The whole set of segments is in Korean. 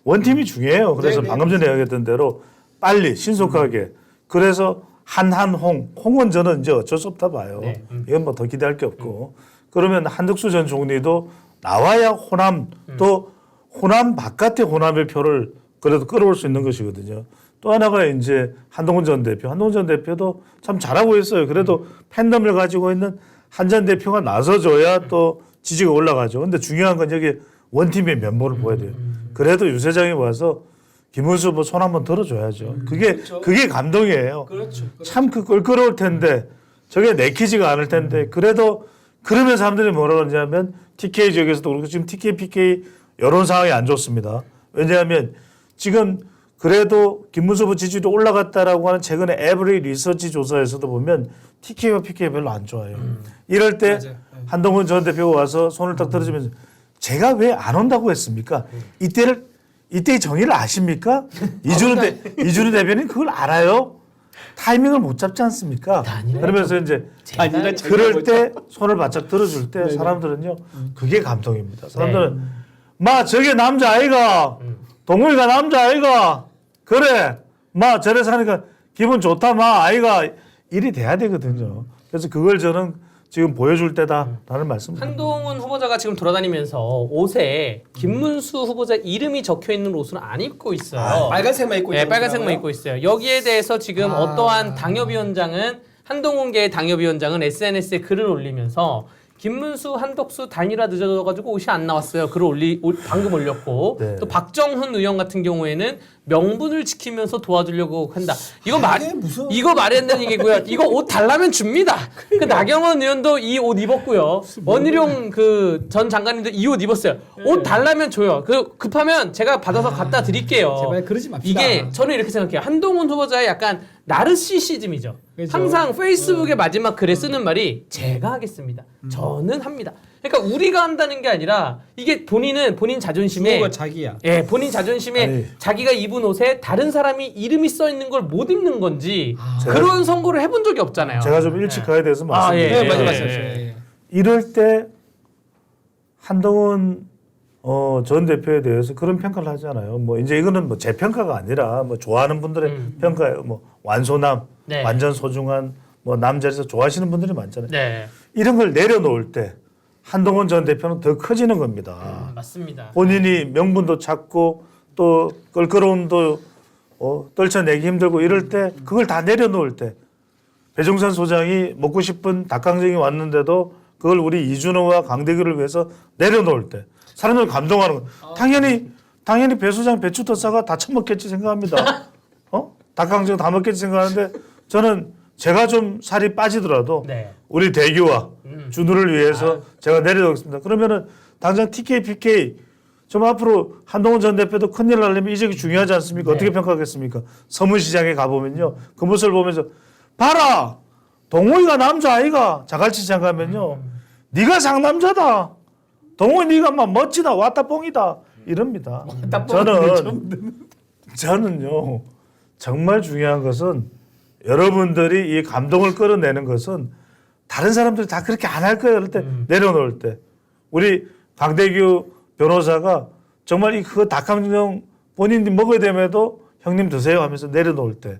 원팀이 중요해요. 그래서 네, 방금 전에 이야기했던 대로 빨리 신속하게 그래서 홍은 저는 이제 어쩔 수 없다 봐요. 네. 이건 뭐 더 기대할 게 없고 그러면 한덕수 전 총리도 나와야 호남 또 호남 바깥의 호남의 표를 그래도 끌어올 수 있는 것이거든요. 또 하나가 이제 한동훈 전 대표도 참 잘하고 있어요. 그래도 팬덤을 가지고 있는 한 전 대표가 나서줘야 또 지지가 올라가죠. 근데 중요한 건 여기 원팀의 면모를 보여야 돼요. 그래도 유 사장이 와서 김문수 뭐 손 한번 들어줘야죠. 그게 감동이에요. 그렇죠. 참 그 껄끄러울 텐데 저게 내키지가 않을 텐데 그래도 그러면 사람들이 뭐라 그러냐면 TK 지역에서도 그렇고 지금 TK, PK 여론 상황이 안 좋습니다. 왜냐하면 지금 그래도 김문수 후보 지지율이 올라갔다라고 하는 최근에 에브리 리서치 조사에서도 보면 TK와 PK가 별로 안 좋아요. 이럴 때 맞아요. 한동훈 전 대표가 와서 손을 딱 들어주면서 제가 왜 안 온다고 했습니까? 이때의 정의를 아십니까? 이준우 대변인 그걸 알아요? 타이밍을 못 잡지 않습니까? 그러면서 이제 그럴 때 손을 바짝 들어줄 때 사람들은요 그게 감동입니다. 사람들은 마 저게 남자 아이가 동훈이가 남자 아이가 그래 마 저래서 하니까 기분 좋다 마 아이가 일이 돼야 되거든요. 그래서 그걸 저는 지금 보여줄 때다라는 말씀입니다. 한동훈 후보자가 지금 돌아다니면서 옷에 김문수 후보자 이름이 적혀 있는 옷은 안 입고 있어요. 빨간색만 입고 네, 있는 빨간색만 거라고요? 입고 있어요. 여기에 대해서 지금 어떠한 당협위원장은 한동훈계의 당협위원장은 SNS에 글을 올리면서 김문수, 한덕수 단일화 늦어져가지고 옷이 안 나왔어요. 글을 방금 올렸고 네. 또 박정훈 의원 같은 경우에는 명분을 지키면서 도와주려고 한다. 이거 이거 말이 안 되는 얘기고요. 이거 옷 달라면 줍니다. 그 나경원 의원도 이 옷 입었고요. 원희룡 그 전 장관님도 이 옷 입었어요. 옷 달라면 줘요. 그 급하면 제가 받아서 갖다 드릴게요. 제발 그러지 맙시다. 이게 저는 이렇게 생각해요. 한동훈 후보자의 약간 나르시시즘이죠. 그렇죠. 항상 페이스북의 마지막 글에 쓰는 말이 제가 하겠습니다. 저는 합니다. 그러니까 우리가 한다는 게 아니라 이게 본인 자존심에 주어가 자기야. 예, 본인 자존심에 아니. 자기가 입은 옷에 다른 사람이 이름이 써 있는 걸 못 입는 건지 그런 선거를 해본 적이 없잖아요. 제가 좀 일찍 가야 돼서 아, 예, 말씀드릴게요. 네, 맞아 예, 맞아. 예. 이럴 때 한동훈 전 대표에 대해서 그런 평가를 하잖아요. 뭐 이제 이거는 뭐 제 평가가 아니라 뭐 좋아하는 분들의 평가예요. 뭐 완소남, 네. 완전 소중한 뭐 남자에서 좋아하시는 분들이 많잖아요. 네, 이런 걸 내려놓을 때 한동훈 전 대표는 더 커지는 겁니다. 맞습니다. 본인이 명분도 찾고 또 껄끄러움도 떨쳐내기 힘들고 이럴 때 그걸 다 내려놓을 때 배종찬 소장이 먹고 싶은 닭강정이 왔는데도 그걸 우리 이준호와 강대규를 위해서 내려놓을 때 사람들 감동하는 거. 당연히 배 소장 배추 더 싸가 다 처먹겠지 생각합니다. 닭강정 다 먹겠지 생각하는데 저는 제가 좀 살이 빠지더라도 네. 우리 대규와 준우를 위해서 제가 내려놓겠습니다. 그러면은 당장 TK, PK 좀 앞으로 한동훈 전 대표도 큰일 나려면 이 적이 중요하지 않습니까? 네. 어떻게 평가하겠습니까? 서문시장에 가보면요. 그 모습을 보면서 봐라! 동호이가 남자 아이가 자갈치장 가면요. 네가 상남자다. 동호이 네가 막 멋지다. 왔다 뽕이다. 이럽니다. 저는요. 정말 중요한 것은 여러분들이 이 감동을 끌어내는 것은 다른 사람들이 다 그렇게 안 할 거예요. 그럴 때 내려놓을 때. 우리 강대규 변호사가 정말 그 닭강정 본인이 먹어야 됨에도 형님 드세요 하면서 내려놓을 때.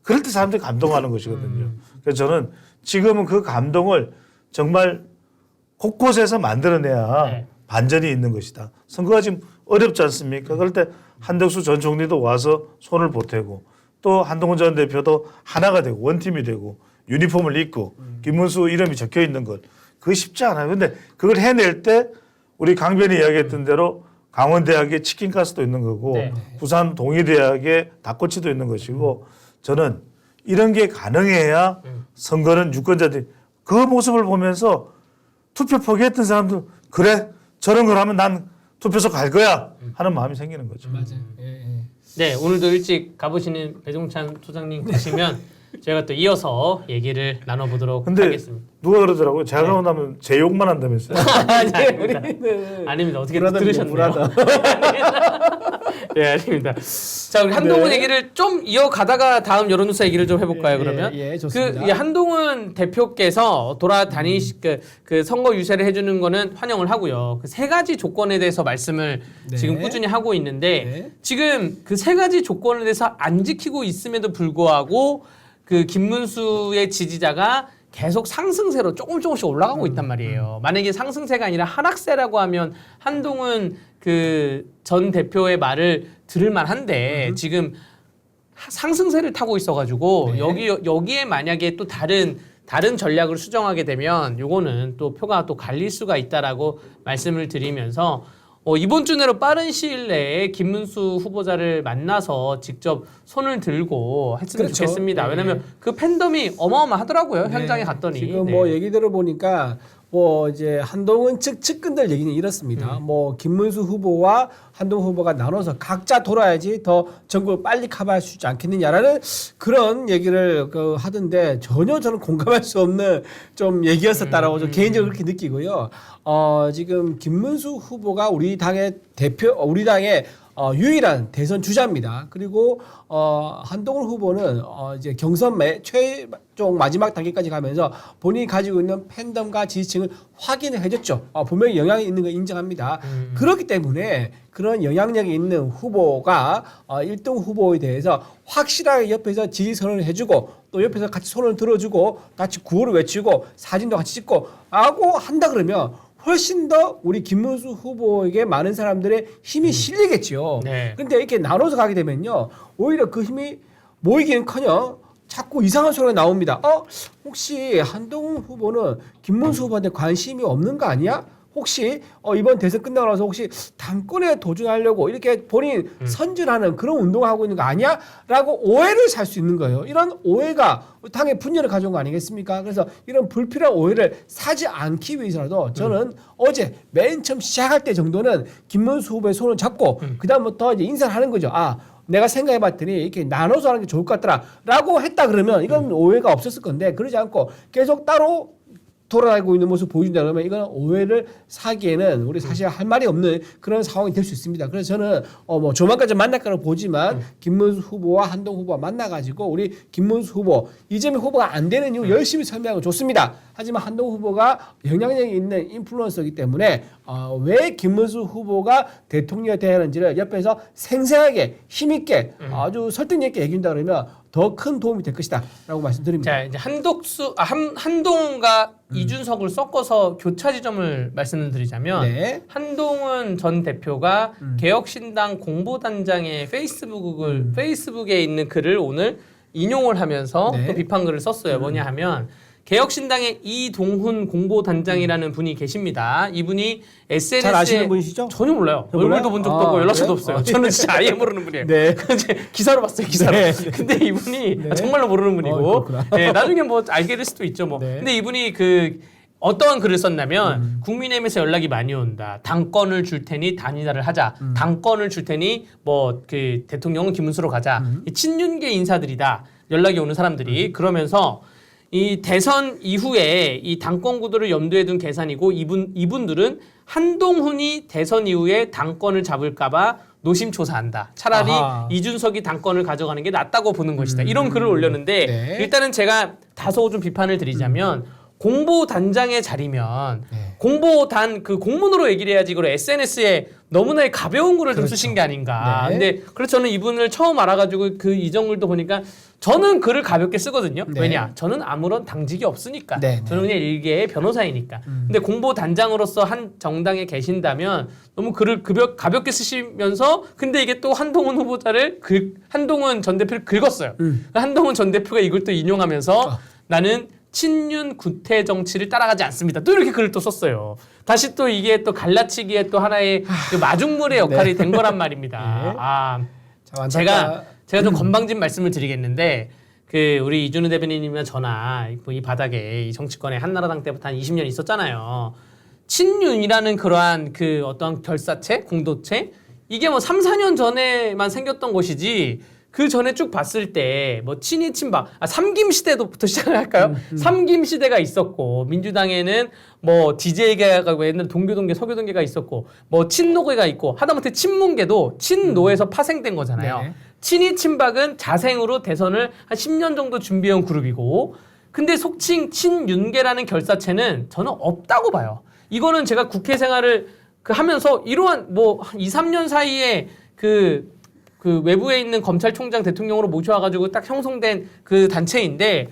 그럴 때 사람들이 감동하는 것이거든요. 그래서 저는 지금은 그 감동을 정말 곳곳에서 만들어내야 네. 반전이 있는 것이다. 선거가 지금 어렵지 않습니까? 그럴 때 한덕수 전 총리도 와서 손을 보태고 또 한동훈 전 대표도 하나가 되고 원팀이 되고 유니폼을 입고 김문수 이름이 적혀 있는 것 그거 쉽지 않아요. 근데 그걸 해낼 때 우리 강변이 이야기했던 대로 강원대학에 치킨가스도 있는 거고 네. 부산 동의대학에 닭꼬치도 있는 것이고 저는 이런 게 가능해야 선거는 유권자들이 그 모습을 보면서 투표 포기했던 사람들 그래 저런 걸 하면 난 투표소 갈 거야 하는 마음이 생기는 거죠. 맞아. 예. 네, 오늘도 일찍 가보시는 배종찬 소장님 가시면 저희가 또 이어서 얘기를 나눠보도록 근데 하겠습니다. 누가 그러더라고요. 제가 가고 나면 제 욕만 한다면서요. 아닙니다. 아닙니다. 어떻게 들으셨네요. 네, 아닙니다. 자, 우리 한동훈 네. 얘기를 좀 이어가다가 다음 여론조사 얘기를 좀 해볼까요? 그러면 예, 좋습니다. 이 한동훈 대표께서 그 선거 유세를 해주는 거는 환영을 하고요. 그 세 가지 조건에 대해서 말씀을 네. 지금 꾸준히 하고 있는데 네. 지금 그 세 가지 조건에 대해서 안 지키고 있음에도 불구하고 그 김문수의 지지자가 계속 상승세로 조금씩 올라가고 있단 말이에요. 만약에 상승세가 아니라 하락세라고 하면 한동훈 그 전 대표의 말을 들을 만한데 지금 상승세를 타고 있어가지고 네. 여기에 만약에 또 다른 전략을 수정하게 되면 요거는 또 표가 또 갈릴 수가 있다라고 말씀을 드리면서 이번 주 내로 빠른 시일 내에 김문수 후보자를 만나서 직접 손을 들고 했으면 그렇죠. 좋겠습니다. 네. 왜냐하면 그 팬덤이 어마어마하더라고요. 네. 현장에 갔더니. 지금 네. 뭐 얘기 들어보니까 뭐 이제 한동훈 측근들 얘기는 이렇습니다. 뭐 김문수 후보와 한동훈 후보가 나눠서 각자 돌아야지 더 전국을 빨리 커버할 수 있지 않겠느냐라는 그런 얘기를 하던데 전혀 저는 공감할 수 없는 좀 얘기였었다라고 좀 개인적으로 그렇게 느끼고요. 지금 김문수 후보가 우리 당의 유일한 대선 주자입니다. 그리고 한동훈 후보는 이제 경선 최종 마지막 단계까지 가면서 본인이 가지고 있는 팬덤과 지지층을 확인을 해줬죠. 분명히 영향이 있는 거 인정합니다. 그렇기 때문에 그런 영향력이 있는 후보가 1등 후보에 대해서 확실하게 옆에서 지지 선언을 해주고 또 옆에서 같이 손을 들어주고 같이 구호를 외치고 사진도 같이 찍고 하고 한다 그러면 훨씬 더 우리 김문수 후보에게 많은 사람들의 힘이 실리겠죠. 네. 그런데 이렇게 나눠서 가게 되면요. 오히려 그 힘이 모이기는커녕 자꾸 이상한 소리가 나옵니다. 혹시 한동훈 후보는 김문수 후보한테 관심이 없는 거 아니야? 혹시 이번 대선 끝나고 나서 혹시 당권에 도전하려고 이렇게 본인 선전하는 그런 운동을 하고 있는 거 아니야? 라고 오해를 살 수 있는 거예요. 이런 오해가 당의 분열을 가져온 거 아니겠습니까? 그래서 이런 불필요한 오해를 사지 않기 위해서라도 저는 어제 맨 처음 시작할 때 정도는 김문수 후보의 손을 잡고 그다음부터 이제 인사를 하는 거죠. 내가 생각해봤더니 이렇게 나눠서 하는 게 좋을 것 같더라 라고 했다 그러면 이건 오해가 없었을 건데 그러지 않고 계속 따로 돌아다니고 있는 모습 보여준다 그러면 이거는 오해를 사기에는 우리 사실 할 말이 없는 그런 상황이 될 수 있습니다. 그래서 저는 뭐 조만간 좀 만날 거라고 보지만 김문수 후보와 한동훈 후보가 만나가지고 우리 김문수 후보 이재명 후보가 안 되는 이유 열심히 설명하고 좋습니다. 하지만 한동훈 후보가 영향력이 있는 인플루언서이기 때문에 왜 김문수 후보가 대통령이 돼야 하는지를 옆에서 생생하게 힘있게 아주 설득력 있게 얘기한다 그러면 더 큰 도움이 될 것이다 라고 말씀드립니다. 자, 이제 한동훈과 이준석을 섞어서 교차 지점을 말씀을 드리자면 네. 한동훈 전 대표가 개혁신당 공보단장의 페이스북에 있는 글을 오늘 인용을 하면서 네. 또 비판글을 썼어요. 뭐냐 하면 개혁신당의 이동훈 공보단장이라는 분이 계십니다. 이분이 SNS에 잘 아시는 분이시죠? 전혀 몰라요. 몰라요? 얼굴도 본 적도 없고 연락처도 그래요? 없어요. 저는 진짜 아예 모르는 분이에요. 네. 이제 기사로 봤어요, 기사로. 네. 근데 이분이 네. 정말로 모르는 분이고, 그렇구나. 네, 나중에 뭐 알게 될 수도 있죠, 뭐. 네. 근데 이분이 어떠한 글을 썼냐면 국민의힘에서 연락이 많이 온다. 당권을 줄 테니 단일화를 하자. 당권을 줄 테니 뭐 대통령은 김문수로 가자. 이 친윤계 인사들이다. 연락이 오는 사람들이 그러면서. 이 대선 이후에 이 당권 구도를 염두에 둔 계산이고 이분들은 한동훈이 대선 이후에 당권을 잡을까봐 노심초사한다. 차라리 아하. 이준석이 당권을 가져가는 게 낫다고 보는 것이다. 이런 글을 올렸는데 네. 일단은 제가 다소 좀 비판을 드리자면 공보단장의 자리면 공보단 그 공문으로 얘기를 해야지 이걸 SNS에 너무나 가벼운 글을 좀 쓰신 게 아닌가. 네. 근데 그래서 저는 이분을 처음 알아가지고 그 이정글도 보니까 저는 글을 가볍게 쓰거든요. 네. 왜냐? 저는 아무런 당직이 없으니까. 네, 네. 저는 그냥 일개의 변호사이니까. 근데 공보단장으로서 한 정당에 계신다면 너무 글을 가볍게 쓰시면서 근데 이게 또 한동훈 후보자를 한동훈 전 대표를 긁었어요. 한동훈 전 대표가 이걸 또 인용하면서 나는 친윤 구태 정치를 따라가지 않습니다. 또 이렇게 글을 또 썼어요. 다시 또 이게 또 갈라치기의 또 하나의 그 마중물의 역할이 된 거란 말입니다. 네. 제가 좀 건방진 말씀을 드리겠는데 우리 이준우 대변인님이나 저나 이 바닥에 이 정치권에 한나라당 때부터 한 20년 있었잖아요. 친윤이라는 그러한 어떤 결사체, 공도체 이게 뭐 3, 4년 전에만 생겼던 것이지 그 전에 쭉 봤을 때 뭐 친이 친박 삼김 시대부터 시작을 할까요? 삼김 시대가 있었고 민주당에는 뭐 DJ가 옛날 동교동계 서교동계가 있었고 뭐 친노계가 있고 하다못해 친문계도 친노에서 파생된 거잖아요. 네네. 친이 친박은 자생으로 대선을 한 10년 정도 준비해온 그룹이고 근데 속칭 친윤계라는 결사체는 저는 없다고 봐요. 이거는 제가 국회 생활을 하면서 이러한 뭐 2, 3년 사이에 그 외부에 있는 검찰총장 대통령으로 모셔와가지고 딱 형성된 그 단체인데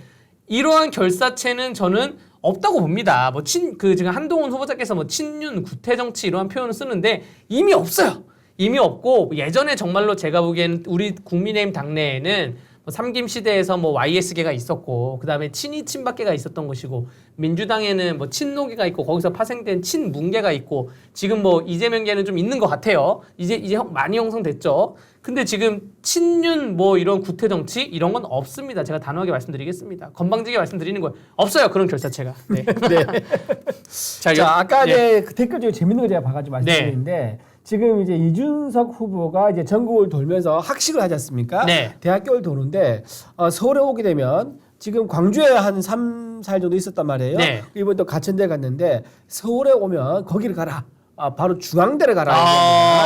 이러한 결사체는 저는 없다고 봅니다. 뭐 지금 한동훈 후보자께서 뭐 친윤 구태 정치 이러한 표현을 쓰는데 이미 없어요. 이미 없고 예전에 정말로 제가 보기에는 우리 국민의힘 당내에는 뭐 삼김 시대에서 뭐 YS계가 있었고 그다음에 친이 친박계가 있었던 것이고 민주당에는 뭐 친노계가 있고 거기서 파생된 친문계가 있고 지금 뭐 이재명계는 좀 있는 것 같아요. 이제 많이 형성됐죠. 근데 지금 친윤 뭐 이런 구태 정치 이런 건 없습니다. 제가 단호하게 말씀드리겠습니다. 건방지게 말씀드리는 거예요. 없어요. 그런 결사체가. 네. 네. 자, 아까 네. 그 댓글 중에 재밌는 거 제가 봐가지고 말씀드리는데 지금 이제 이준석 후보가 이제 전국을 돌면서 학식을 하지 않습니까? 네. 대학교를 도는데 서울에 오게 되면 지금 광주에 한 3, 4일 정도 있었단 말이에요. 네. 이번 또 가천대 갔는데 서울에 오면 거기를 가라. 바로 중앙대를 가라.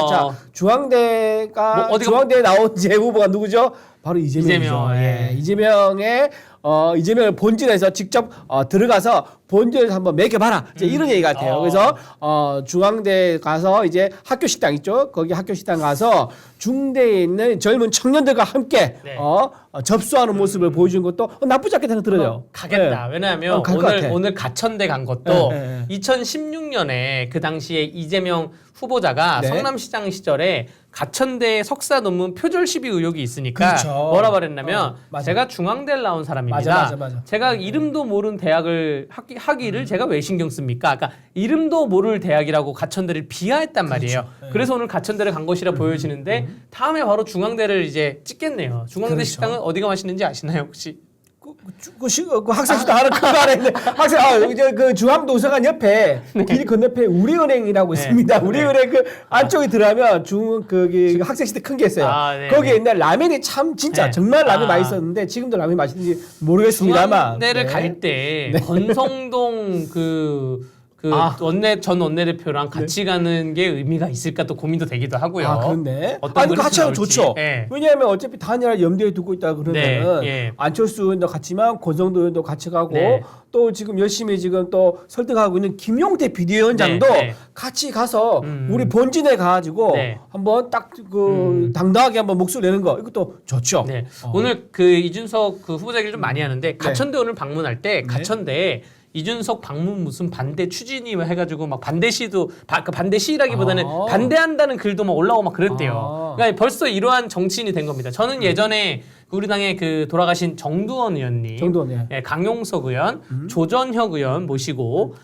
자, 중앙대가 뭐 중앙대에 나온 제 후보가 누구죠? 바로 이재명이죠. 이재명, 예. 이재명을 본질에서 직접 들어가서 본질에서 한번 매겨봐라. 이제 이런 얘기 같아요. 그래서 중앙대 가서 이제 학교 식당 있죠. 거기 학교 식당 가서 중대에 있는 젊은 청년들과 함께 네. 접수하는 모습을 보여준 것도 나쁘지 않게 생각 들어요. 가겠다. 네. 왜냐하면 갈것 같아. 오늘 가천대 간 것도 네. 2016년에 그 당시에 이재명 후보자가 네. 성남시장 시절에 가천대 석사 논문 표절 시비 의혹이 있으니까 그렇죠. 뭐라 말했냐면 맞아. 제가 중앙대를 나온 사람입니다. 맞아. 제가 이름도 모르는 대학을 하기를 제가 왜 신경 씁니까? 그러니까 이름도 모를 대학이라고 가천대를 비하했단 말이에요. 네. 그래서 오늘 가천대를 간 것이라 보여지는데 다음에 바로 중앙대를 이제 찍겠네요. 중앙대 그렇죠. 식당은 어디가 맛있는지 아시나요 혹시? 그 학생수도 하나 큰거 하나 있는데 학생 이제 그 중앙도서관 옆에 길 건너편에 우리은행이라고 있습니다. 우리은행 그 안쪽에 들어가면 거기 학생시대 큰 게 있어요. 네, 거기에 네. 옛날 라면이 참 진짜 네. 정말 라면 맛있었는데 지금도 라면이 맛있는지 모르겠습니다만 중앙대를 네. 갈 때 권성동 전 원내대표랑 같이 가는 게 의미가 있을까 또 고민도 되기도 하고요. 그렇네. 어떤 그릇이 같이 하면 나올지. 좋죠. 예. 왜냐하면 어차피 단일화 염두에 두고 있다 그러면은 네, 예. 안철수 의원도 같지만 권성도 의원도 같이 가고 네. 또 지금 열심히 지금 또 설득하고 있는 김용태 비대위원장도 네. 같이 가서 우리 본진에 가가지고 네. 한번 딱 당당하게 한번 목소리 내는 거 이것도 좋죠. 네. 오늘 그 이준석 그 후보자 얘기를 좀 많이 하는데 가천대 오늘 방문할 때 가천대에 이준석 방문 무슨 반대 추진이 해가지고 막 반대 시도 반대 시라기보다는 반대한다는 글도 막 올라오고 막 그랬대요. 그러니까 벌써 이러한 정치인이 된 겁니다. 저는 예전에 우리 당의 그 돌아가신 정두원 의원님, 예, 강용석 의원, 조전혁 의원 모시고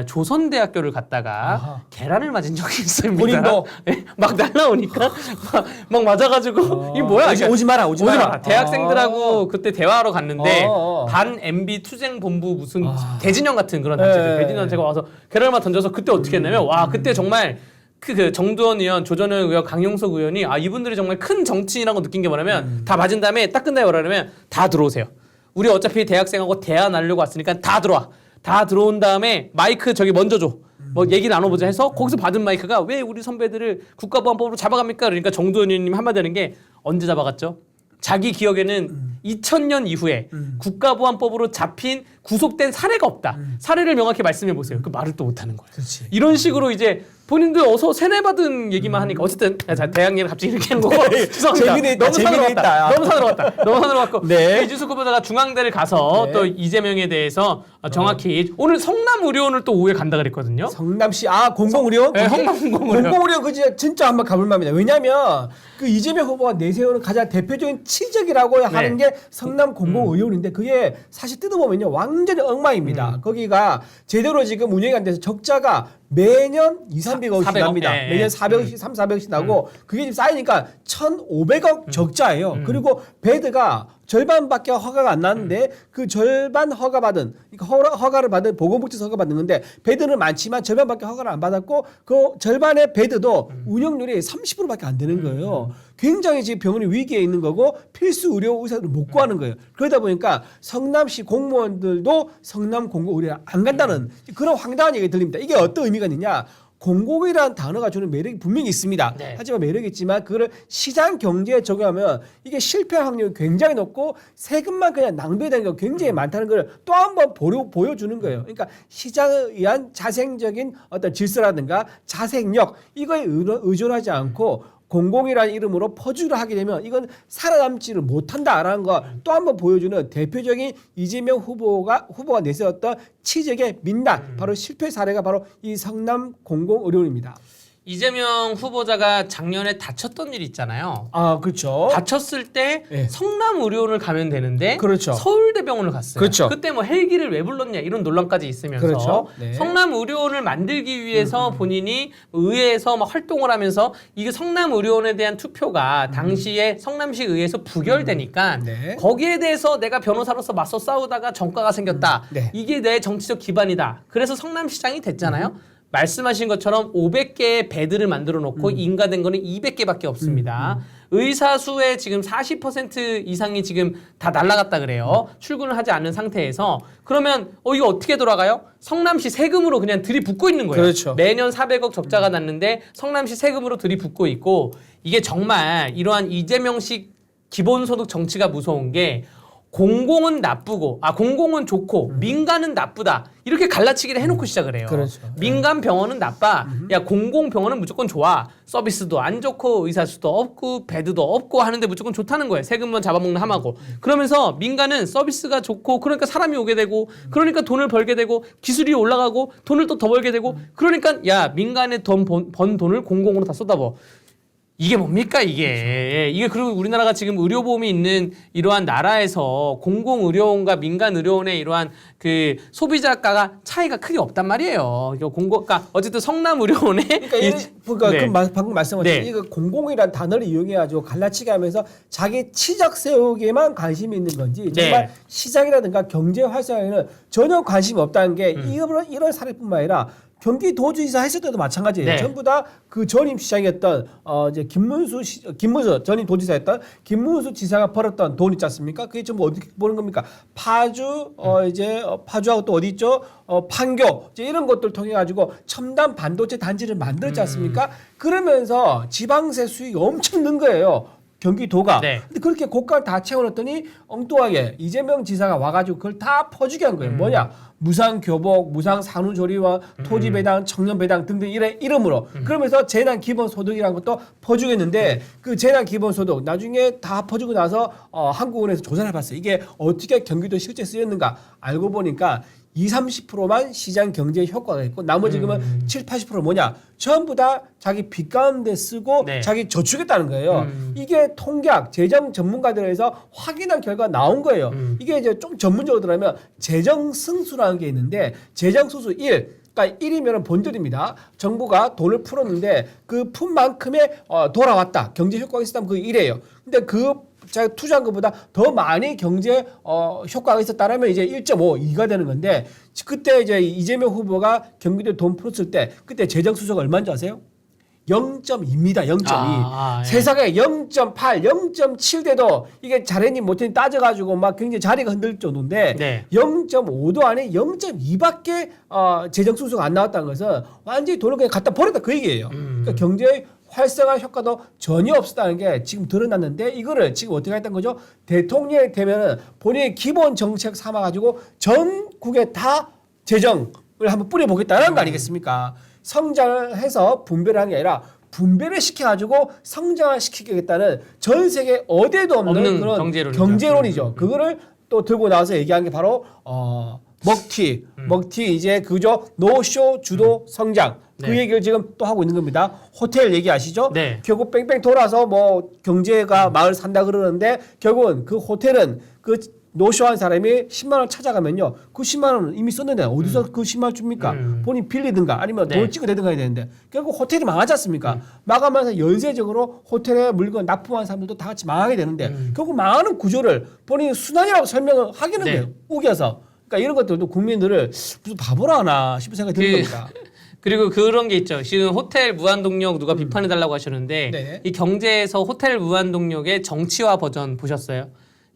조선대학교를 갔다가 계란을 맞은 적이 있습니다. 본인도? 예, 막 날라오니까 막 맞아가지고 이 뭐야? 오지 마라. 대학생들하고 그때 대화하러 갔는데 어. 반 MB 투쟁 본부 무슨 대진영 같은 그런 단체들 대진영 제가 와서 계란을 던져서 그때 어떻게 했냐면 와 그때 정말 그 정두원 의원, 조전현 의원, 강용석 의원이 이분들이 정말 큰 정치인이라고 느낀 게 뭐냐면 다 맞은 다음에 딱 끝나요 뭐라냐면 다 들어오세요. 우리 어차피 대학생하고 대화 나누려고 왔으니까 다 들어와. 다 들어온 다음에 마이크 저기 먼저 줘. 뭐 얘기 나눠보자 해서 거기서 받은 마이크가 왜 우리 선배들을 국가보안법으로 잡아갑니까? 그러니까 정두원 의원님 한마디 하는 게 언제 잡아갔죠? 자기 기억에는 2000년 이후에 국가보안법으로 잡힌 구속된 사례가 없다. 사례를 명확히 말씀해 보세요. 그 말을 또 못하는 거예요. 그렇지. 이런 식으로 이제 본인들 어서 세뇌받은 얘기만 하니까 어쨌든 대학 얘기를 갑자기 이렇게 하는 거고 죄송합니다. 재미있다, 너무 산으로 재미있다. 갔다. 너무 산으로 갔고 네. 이준석 후보자가 중앙대를 가서 또 이재명에 대해서 정확히 오늘 성남의료원을 또 오후에 간다 그랬거든요. 성남시 공공의료? 네, 성남공공의료. 공공의료 그 진짜 한번 가볼 만합니다. 왜냐하면 그 이재명 후보가 내세우는 가장 대표적인 치적이라고 하는 게 성남 공공의료원인데 그게 사실 뜯어보면요 완전히 엉망입니다. 거기가 제대로 지금 운영이 안 돼서 적자가 매년 2, 300억씩 400억? 납니다. 네, 매년 400억씩, 3, 400억씩 나고 그게 지금 쌓이니까 1,500억 적자예요. 그리고 베드가 절반밖에 허가가 안 나는데 그 절반 허가받은 그러니까 허가를 받은 보건복지사 허가 받는 건데 베드는 많지만 절반밖에 허가를 안 받았고 그 절반의 베드도 운영률이 30%밖에 안 되는 거예요. 굉장히 지금 병원이 위기에 있는 거고 필수 의료 의사들을 못 구하는 거예요. 그러다 보니까 성남시 공무원들도 성남 공공의료를 안 간다는 그런 황당한 얘기가 들립니다. 이게 어떤 의미가 있느냐? 공공이라는 단어가 주는 매력이 분명히 있습니다. 네. 하지만 매력이 있지만 그거를 시장 경제에 적용하면 이게 실패 확률이 굉장히 높고 세금만 그냥 낭비되는 경우가 굉장히 많다는 걸 또 한 번 보여주는 거예요. 그러니까 시장에 의한 자생적인 어떤 질서라든가 자생력 이거에 의존하지 않고 공공이라는 이름으로 퍼주기를 하게 되면 이건 살아남지를 못한다라는 거 또 한 번 보여주는 대표적인 이재명 후보가 내세웠던 치적의 민낯 바로 실패 사례가 바로 이 성남 공공의료원입니다. 이재명 후보자가 작년에 다쳤던 일 있잖아요. 아 그렇죠. 다쳤을 때 네. 성남의료원을 가면 되는데 그렇죠. 서울대병원을 갔어요. 그렇죠. 그때 뭐 헬기를 왜 불렀냐 이런 논란까지 있으면서 그렇죠. 네. 성남의료원을 만들기 위해서 본인이 의회에서 막 활동을 하면서 이게 성남의료원에 대한 투표가 당시에 성남시 의회에서 부결되니까 네. 거기에 대해서 내가 변호사로서 맞서 싸우다가 정과가 생겼다. 네. 이게 내 정치적 기반이다. 그래서 성남시장이 됐잖아요. 말씀하신 것처럼 500개의 베드를 만들어 놓고 인가된 거는 200개밖에 없습니다. 의사수의 지금 40% 이상이 지금 다 날라갔다 그래요. 출근을 하지 않는 상태에서 그러면 이거 어떻게 돌아가요? 성남시 세금으로 그냥 들이붓고 있는 거예요. 그렇죠. 매년 400억 적자가 났는데 성남시 세금으로 들이붓고 있고 이게 정말 이러한 이재명식 기본소득 정치가 무서운 게 공공은 나쁘고 공공은 좋고 민간은 나쁘다 이렇게 갈라치기를 해놓고 시작을 해요. 그렇죠. 민간 병원은 나빠. 야 공공 병원은 무조건 좋아. 서비스도 안 좋고 의사수도 없고 베드도 없고 하는데 무조건 좋다는 거예요. 세금만 잡아먹는 함하고. 그러면서 민간은 서비스가 좋고 그러니까 사람이 오게 되고 그러니까 돈을 벌게 되고 기술이 올라가고 돈을 또 더 벌게 되고 그러니까 야 민간에 번 돈을 공공으로 다 쏟아부어. 이게 뭡니까 이게 이게 그리고 우리나라가 지금 의료보험이 있는 이러한 나라에서 공공의료원과 민간의료원의 이러한 그 소비자가가 차이가 크게 없단 말이에요. 이거 그러니까 어쨌든 성남의료원의 그러니까 네. 방금 말씀하신 네. 이거 공공이라는 단어를 이용해가지고 갈라치기 하면서 자기 치적 세우기에만 관심이 있는 건지 네. 정말 시장이라든가 경제 활성화에는 전혀 관심이 없다는 게 이런 사례뿐만 아니라 경기도지사 했을 때도 마찬가지예요. 네. 전부 다 그 전임 시장이었던 이제 김문수 전임 도지사였던 김문수 지사가 벌었던 돈 있지 않습니까? 그게 전부 어떻게 보는 겁니까? 파주 파주하고 또 어디 있죠? 판교 이제 이런 것들 통해 가지고 첨단 반도체 단지를 만들었지 않습니까? 그러면서 지방세 수익이 엄청 는 거예요. 경기도가. 네. 근데 그렇게 고가를 다 채워놨더니 엉뚱하게 이재명 지사가 와가지고 그걸 다 퍼주게 한 거예요. 뭐냐? 무상 교복, 무상 산후조리원, 토지 배당, 청년 배당 등등 이름으로. 그러면서 재난 기본소득이라는 것도 퍼주겠는데 그 재난 기본소득 나중에 다 퍼주고 나서 한국은행에서 조사를 해봤어요. 이게 어떻게 경기도에 실제 쓰였는가 알고 보니까 20-30%만 시장 경제에 효과가 있고 나머지 그러면 70-80% 뭐냐? 전부 다 자기 빚 가운데 쓰고 네. 자기 저축했다는 거예요. 이게 통계학 재정 전문가들에서 확인한 결과가 나온 거예요. 이게 이제 좀 전문적으로 들어가면 재정 승수라는 게 있는데 재정 승수 1 그러니까 1이면 본전입니다. 정부가 돈을 풀었는데 그 푼 만큼의 돌아왔다. 경제 효과가 있었다면 그게 1이에요. 근데 제가 투자한 것보다 더 많이 경제 효과가 있었다라면 이제 1.5, 2가 되는 건데 그때 이제 이재명 후보가 경기도에 돈 풀었을 때 그때 재정 수수가 얼마인지 아세요? 0.2입니다. 0.2. 예. 세상에 0.8, 0.7 돼도 이게 잘했니 못했니 따져가지고 막 굉장히 자리가 흔들 정도인데 네. 0.5도 안에 0.2밖에 재정 수수가 안 나왔다는 것은 완전히 돈을 그냥 갖다 버렸다 그 얘기예요. 그러니까 경제 활성화 효과도 전혀 없었다는 게 지금 드러났는데 이거를 지금 어떻게 했던 거죠? 대통령이 되면은 본인의 기본 정책 삼아가지고 전국에 다 재정을 한번 뿌려보겠다는 거 아니겠습니까? 성장을 해서 분배를 하는 게 아니라 분배를 시켜가지고 성장을 시키겠다는 전 세계 어디에도 없는 그런 경제론이죠. 그거를 또 들고 나와서 얘기한 게 바로 먹튀 이제 그죠 노쇼 주도 성장 그 네. 얘기를 지금 또 하고 있는 겁니다. 호텔 얘기 아시죠? 네. 결국 뺑뺑 돌아서 뭐 경제가 마을 산다 그러는데 결국은 그 호텔은 그 노쇼한 사람이 10만 원 찾아가면요. 그 10만 원은 이미 썼는데 어디서 그 10만 원 줍니까? 본인 빌리든가 아니면 네. 돈을 찍고 대든가 해야 되는데 결국 호텔이 망하지 않습니까? 마감하면서 연쇄적으로 호텔에 물건 납품한 사람들도 다 같이 망하게 되는데 결국 망하는 구조를 본인이 순환이라고 설명을 하기는 돼요. 우겨서. 그러니까 이런 것들도 국민들을 무슨 바보라 하나 싶은 생각이 드는 겁니다. 그리고 그런 게 있죠. 지금 호텔 무한동력 누가 비판해달라고 하셨는데 네. 이 경제에서 호텔 무한동력의 정치화 버전 보셨어요?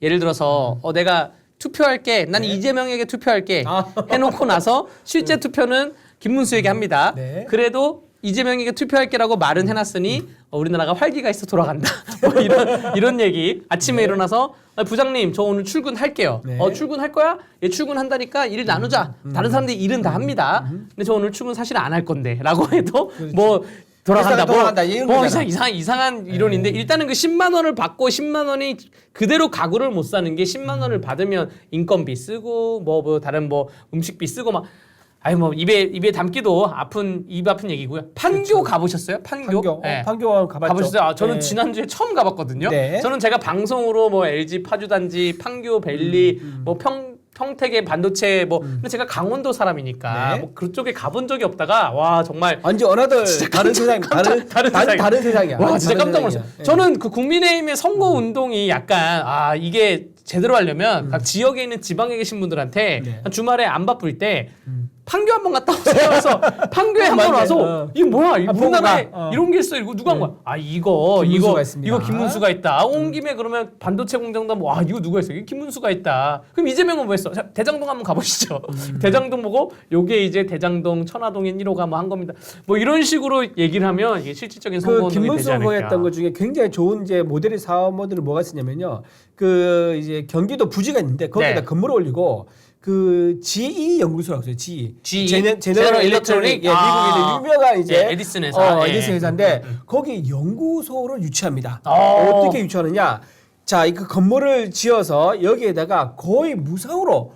예를 들어서 내가 투표할게. 난 이재명에게 투표할게. 해놓고 나서 실제 투표는 김문수에게 합니다. 네. 그래도 이재명에게 투표할게라고 말은 해놨으니 우리나라가 활기가 있어 돌아간다. 뭐 이런 얘기. 아침에 일어나서 부장님 저 오늘 출근할게요. 네. 출근할 거야? 예, 출근한다니까 일 나누자. 다른 사람들이 일은 다 합니다. 근데 저 오늘 출근 사실 안 할 건데라고 해도 뭐 돌아간다. 뭐 이상한 이론인데 일단은 그 10만 원을 받고 10만 원이 그대로 가구를 못 사는 게 10만 원을 받으면 인건비 쓰고 뭐 다른 뭐 음식비 쓰고 막 아니 뭐 입에 담기도 입 아픈 얘기고요. 판교 가보셨어요? 판교? 네. 판교 가봤죠. 가보셨어요? 저는 네. 지난주에 처음 가봤거든요. 네. 저는 제가 방송으로 뭐 LG 파주단지, 판교 벨리, 뭐 평택의 반도체 뭐 근데 제가 강원도 사람이니까 네. 뭐 그쪽에 가본 적이 없다가 와 정말 완전 어나더 다른 세상 다른 세상이야. 와 진짜 깜짝 놀랐어요. 네. 저는 그 국민의힘의 선거 운동이 약간 이게 제대로 하려면 각 지역에 있는 지방에 계신 분들한테 네. 한 주말에 안 바쁠 때 판교 한번 갔다 오세요. 그래서 판교에 한번 와서 이게 뭐야? 이 우리나라에 이런 게 있어. 이거 누가 한 거야? 이거 김문수가 있다. 온 김에 그러면 반도체 공장도 와 이거 누가 했어? 이게 김문수가 있다. 그럼 이재명은 뭐 했어? 자, 대장동 한번 가보시죠. 대장동 보고 요게 이제 대장동 천화동인 1호가 뭐 한 겁니다. 뭐 이런 식으로 얘기를 하면 이게 실질적인 선거 그 운동이 되지 김문수 않을까. 후보였던 것 중에 굉장히 좋은 이제 모델의 사업 모델을 뭐가 있었냐면요. 그 이제 경기도 부지가 있는데 거기다 네. 건물을 올리고 그 GE 연구소라고 있어요. GE. 제너럴 제너럴 일렉트로닉. 일렉트로닉. 예, 미국에 있는 유명한 이제 예, 에디슨 회사. 에디슨 회사인데 거기 연구소를 유치합니다. 어. 어떻게 유치하느냐? 자, 이 그 건물을 지어서 여기에다가 거의 무상으로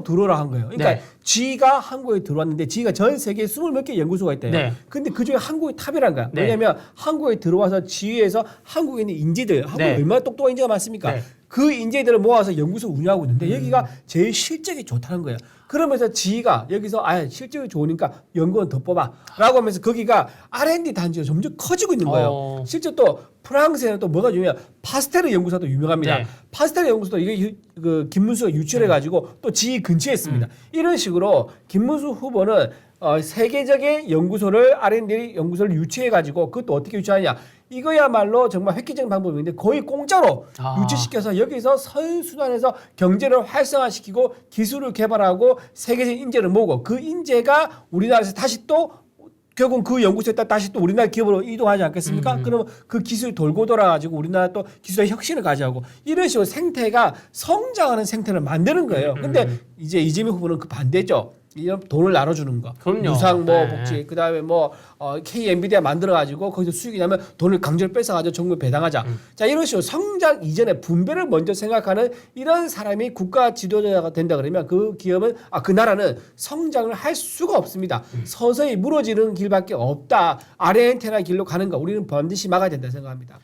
들어오라 한 거예요. 그러니까 네. G가 한국에 들어왔는데 G가 전 세계에 20몇 개 연구소가 있대요. 네. 근데 그중에 한국이 탑이란 거야. 네. 왜냐하면 한국에 들어와서 G에서 한국에 있는 인재들, 한국에 네. 얼마나 똑똑한 인재가 많습니까? 네. 그 인재들을 모아서 연구소 운영하고 있는데 여기가 제일 실적이 좋다는 거예요. 그러면서 G가 여기서 실적이 좋으니까 연구원 더 뽑아 라고 하면서 거기가 R&D 단지가 점점 커지고 있는 거예요. 실제 또 프랑스에는 또 뭐가 유명해요? 파스텔 연구소도 유명합니다. 네. 파스텔 연구소도 이게 그 김문수가 유치를 해가지고 또 G 근처에 있습니다. 이런 식으로 김문수 후보는 세계적인 연구소를 R&D 연구소를 유치해가지고 그것도 어떻게 유치하냐? 이거야말로 정말 획기적인 방법인데 거의 공짜로 유치시켜서 여기서 선순환해서 경제를 활성화시키고 기술을 개발하고 세계적인 인재를 모으고 그 인재가 우리나라에서 다시 또 결국 그 연구소에 다시 또 우리나라 기업으로 이동하지 않겠습니까? 그러면 그 기술이 돌고 돌아가지고 우리나라 또 기술의 혁신을 가져가고 이런 식으로 생태가 성장하는 생태를 만드는 거예요. 근데 이제 이재명 후보는 그 반대죠. 이런 돈을 나눠주는 거. 그럼요. 유상 뭐 네. 복지 그다음에 뭐 K 엔비디아 만들어가지고 거기서 수익이 나면 돈을 강제로 뺏어가지고 정부에 배당하자. 자 이런 식으로 성장 이전에 분배를 먼저 생각하는 이런 사람이 국가 지도자가 된다 그러면 그 기업은 그 나라는 성장을 할 수가 없습니다. 서서히 무너지는 길밖에 없다. 아르헨티나 길로 가는 거 우리는 반드시 막아야 된다 생각합니다.